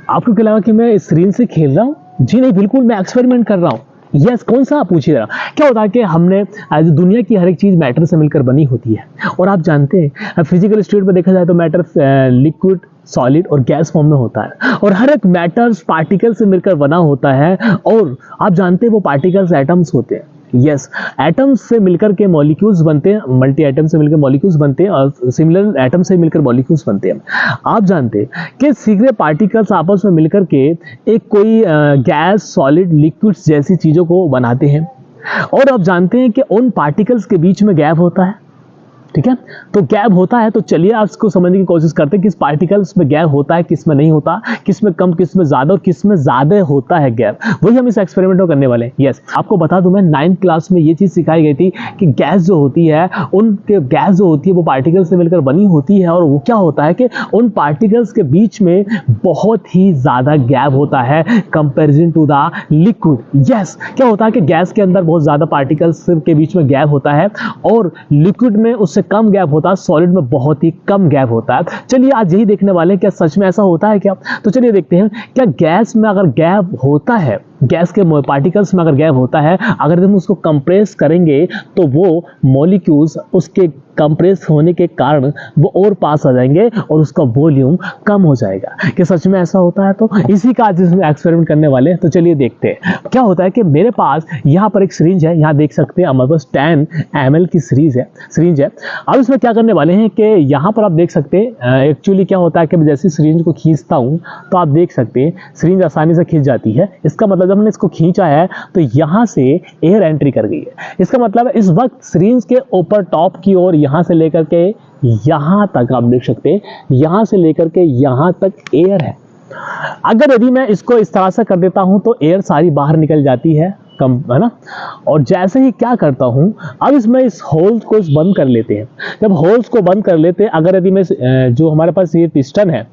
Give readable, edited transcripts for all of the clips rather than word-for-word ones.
आपको क्या लगा कि मैं इस स्क्रीन से खेल रहा हूँ? जी नहीं, बिल्कुल मैं एक्सपेरिमेंट कर रहा हूँ। यस, कौन सा आप पूछिए जरा। क्या होता है कि हमने दुनिया की हर एक चीज़ मैटर से मिलकर बनी होती है, और आप जानते हैं फिजिकल स्टेट में देखा जाए तो मैटर लिक्विड, सॉलिड और गैस फॉर्म में होता है, और हर एक मैटर्स पार्टिकल से मिलकर बना होता है, और आप जानते हैं वो पार्टिकल्स एटम्स होते हैं। यस, एटम्स से मिलकर के मॉलिक्यूल्स बनते हैं, मल्टी एटम से मिलकर मॉलिक्यूल्स बनते हैं, और सिमिलर एटम से मिलकर मॉलिक्यूल्स बनते हैं। आप जानते हैं कि सीधे पार्टिकल्स आपस में मिलकर के एक कोई गैस, सॉलिड, लिक्विड्स जैसी चीज़ों को बनाते हैं, और आप जानते हैं कि उन पार्टिकल्स के बीच में गैप होता है। ठीक है, तो गैप होता है, तो चलिए आप इसको समझने की कोशिश करते हैं कि इस पार्टिकल्स में गैप होता है, किस में नहीं होता, किस में कम, किस में ज़्यादा, और किस में ज़्यादा होता है गैप। वही हम इस एक्सपेरिमेंट में करने वाले हैं। यस, आपको बता दूं मैं 9th क्लास में ये चीज़ सिखाई गई थी कि गैस जो होती है, गैस जो होती है वो पार्टिकल्स से मिलकर बनी होती है, और वो क्या होता है कि उन पार्टिकल्स के बीच में बहुत ही ज़्यादा गैप होता है comparison to the liquid. Yes, क्या होता है कि गैस के अंदर बहुत ज़्यादा पार्टिकल्स के बीच में गैप होता है, और लिक्विड में उससे कम गैप होता है, सॉलिड में बहुत ही कम गैप होता है। चलिए आज यही देखने वाले हैं, क्या सच में ऐसा होता है क्या? तो चलिए देखते हैं, क्या गैस में अगर गैप होता है, गैस के पार्टिकल्स में अगर गैप होता है, अगर हम उसको कंप्रेस करेंगे तो वो मॉलिक्यूल्स उसके कंप्रेस होने के कारण वो और पास आ जाएंगे, और उसका वॉल्यूम कम हो जाएगा। क्या सच में ऐसा होता है? तो इसी का आज इसमें एक्सपेरिमेंट करने वाले हैं। तो चलिए देखते हैं क्या होता है कि मेरे पास यहाँ पर एक सिरिंज है, यहाँ देख सकते हैं हमारे पास 10 ml की सिरिंज है। अब इसमें क्या करने वाले हैं कि यहाँ पर आप देख सकते हैं एक्चुअली क्या होता है कि जैसे सिरिंज को खींचता हूँ तो आप देख सकते हैं सिरिंज आसानी से खींच जाती है। इसका मतलब जब हमने इसको खींचा है तो यहाँ से एयर एंट्री कर गई है। इसका मतलब इस वक्त सिरिंज के ऊपर टॉप की ओर यहाँ से लेकर के यहाँ तक आप देख सकते हैं, यहाँ से लेकर के यहाँ तक एयर है। अगर यदि मैं इसको इस तरह से कर देता हूं तो एयर सारी बाहर निकल जाती है, कम है ना। और जैसे ही क्या करता हूं, अब इसमें इस होल्स को बंद कर लेते हैं। जब होल्स को बंद कर लेते हैं, अगर यदि मैं जो हमारे पास ये पिस्टन है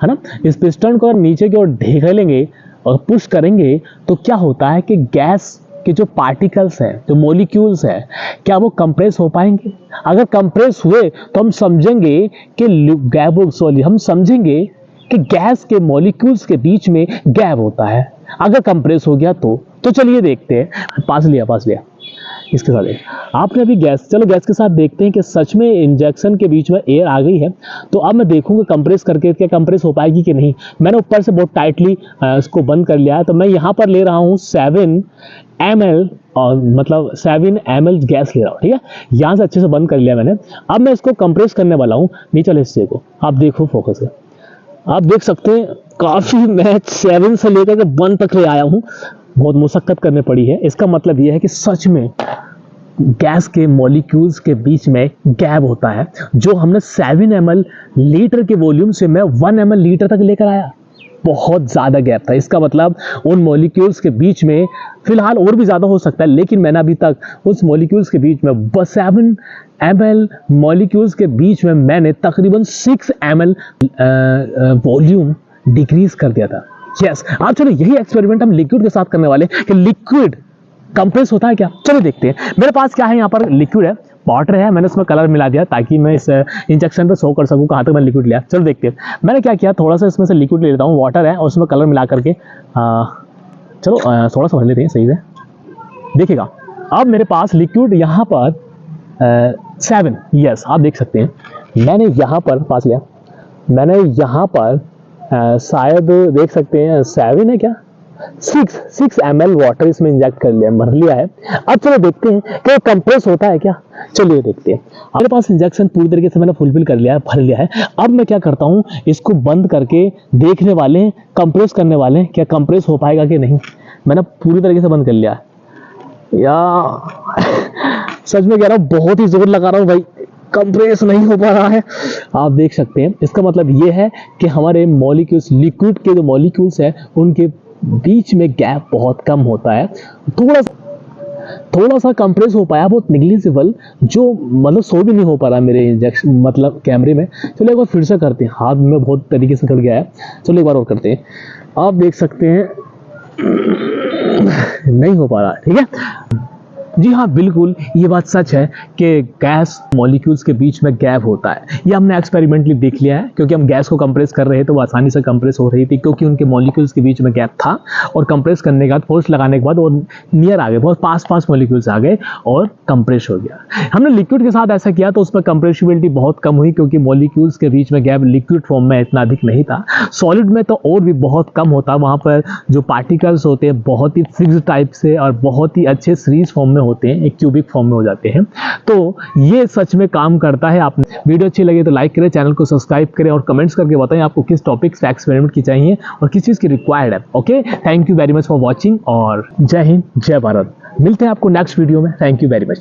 ना, इस पिस्टन को नीचे की ओर ढकेलेंगे और पुश करेंगे तो क्या होता है कि गैस कि जो पार्टिकल्स हैं, जो मॉलिक्यूल्स हैं, क्या वो कंप्रेस हो पाएंगे? अगर कंप्रेस हुए तो हम समझेंगे कि हम समझेंगे कि गैस के मॉलिक्यूल्स के बीच में गैप होता है। अगर कंप्रेस हो गया तो चलिए देखते हैं। पास लिया इसके साथ आपने अभी चलो गैस के साथ देखते हैं कि सच में इंजेक्शन के बीच में एयर आ गई है। तो अब मैं देखूंगा कंप्रेस करके क्या कंप्रेस हो पाएगी कि नहीं। मैंने ऊपर से बहुत टाइटली इसको बंद कर लिया है। तो मैं यहाँ पर ले रहा हूँ 7 ml, और मतलब 7 ml गैस ले रहा हूँ। ठीक है, यहाँ से अच्छे से बंद कर लिया मैंने। अब मैं इसको कंप्रेस करने वाला हूँ नीचे वाले हिस्से को। आप देखो फोकस से, आप देख सकते हैं काफी मैं 7 से लेकर के 1 तक ले आया हूँ। बहुत मुशक्कत करनी पड़ी है। इसका मतलब यह है कि सच में गैस के मॉलिक्यूल्स के बीच में गैप होता है। जो हमने 7 ml लीटर के वॉल्यूम से मैं 1 ml लीटर तक लेकर आया, बहुत ज़्यादा गैप था। इसका मतलब उन मॉलिक्यूल्स के बीच में फिलहाल और भी ज़्यादा हो सकता है, लेकिन मैंने अभी तक उस मॉलिक्यूल्स के बीच में बस 7 ml मॉलिक्यूल्स के बीच में मैंने तकरीबन 6 ml वॉल्यूम डिक्रीज कर दिया था। यस, आप चलो यही एक्सपेरिमेंट हम लिक्विड के साथ करने वाले हैं कि लिक्विड कंप्रेस होता है क्या। चलो देखते हैं। मेरे पास क्या है, यहाँ पर लिक्विड है, वाटर है, मैंने उसमें कलर मिला दिया ताकि मैं इस इंजेक्शन पे शो कर सकूं कहाँ तक मैंने लिक्विड लिया। चलो देखते हैं। मैंने क्या किया, थोड़ा सा इसमें से लिक्विड ले लेता हूँ, वाटर है और उसमें कलर मिला करके चलो थोड़ा सा भर लेते हैं सही से। देखिएगा अब मेरे पास लिक्विड यहाँ पर 7, यस आप देख सकते हैं। मैंने यहाँ पर पास लिया, मैंने यहाँ पर शायद देख सकते हैं 7 है क्या, 6 ml वाटर इसमें इंजेक्ट कर लिया, भर लिया है। अब चलो देखते हैं कि कंप्रेस होता है क्या। चलिए देखते हैं। मेरे पास इंजेक्शन पूरी तरीके से मैंने फुलफिल कर लिया है, भर लिया है। अब मैं क्या करता हूँ, इसको बंद करके देखने वाले हैं, कंप्रेस करने वाले हैं, क्या कंप्रेस हो पाएगा कि नहीं। मैंने पूरी तरीके से बंद कर लिया है। या सच में कह रहा हूँ, बहुत ही जोर लगा रहा हूँ भाई, कंप्रेस नहीं हो पा रहा है। आप देख सकते हैं। इसका मतलब ये है कि हमारे मॉलिक्यूल्स, लिक्विड के जो मॉलिक्यूल्स हैं उनके बीच में गैप बहुत कम होता है। थोड़ा सा कंप्रेस हो पाया, बहुत निग्लिजिबल, जो मतलब शो भी नहीं हो पा रहा मेरे इंजेक्शन मतलब कैमरे में। चलो एक बार फिर से करते हैं, हाथ में बहुत तरीके से कट गया है। चलो एक बार और करते हैं। आप देख सकते हैं नहीं हो पा रहा, ठीक है। जी हाँ, बिल्कुल ये बात सच है कि गैस मॉलिक्यूल्स के बीच में गैप होता है। ये हमने एक्सपेरिमेंटली देख लिया है, क्योंकि हम गैस को कंप्रेस कर रहे थे तो वो आसानी से कंप्रेस हो रही थी, क्योंकि उनके मॉलिक्यूल्स के बीच में गैप था। और कंप्रेस करने के बाद, फोर्स लगाने के बाद वो नियर आ गए, बहुत पास मॉलिक्यूल्स आ गए और कंप्रेस हो गया। हमने लिक्विड के साथ ऐसा किया तो उसमें कंप्रेसिबिलिटी बहुत कम हुई, क्योंकि मॉलिक्यूल्स के बीच में गैप लिक्विड फॉर्म में इतना अधिक नहीं था। सॉलिड में तो और भी बहुत कम होता, वहाँ पर जो पार्टिकल्स होते हैं बहुत ही फिक्स्ड टाइप से और बहुत ही अच्छे सीरीज फॉर्म में होते हैं, एक क्यूबिक फॉर्म में हो जाते हैं। तो ये सच में काम करता है। आप वीडियो अच्छी लगे तो लाइक करें, चैनल को सब्सक्राइब करें और कमेंट्स करके बताएं आपको किस टॉपिक्स पे एक्सपेरिमेंट की चाहिए और किस चीज़ की रिक्वायर्ड है। Okay, thank you very much for watching और जय हिंद, जय भारत। मिलते हैं आपको नेक्स्ट वीडियो में। Thank you very much.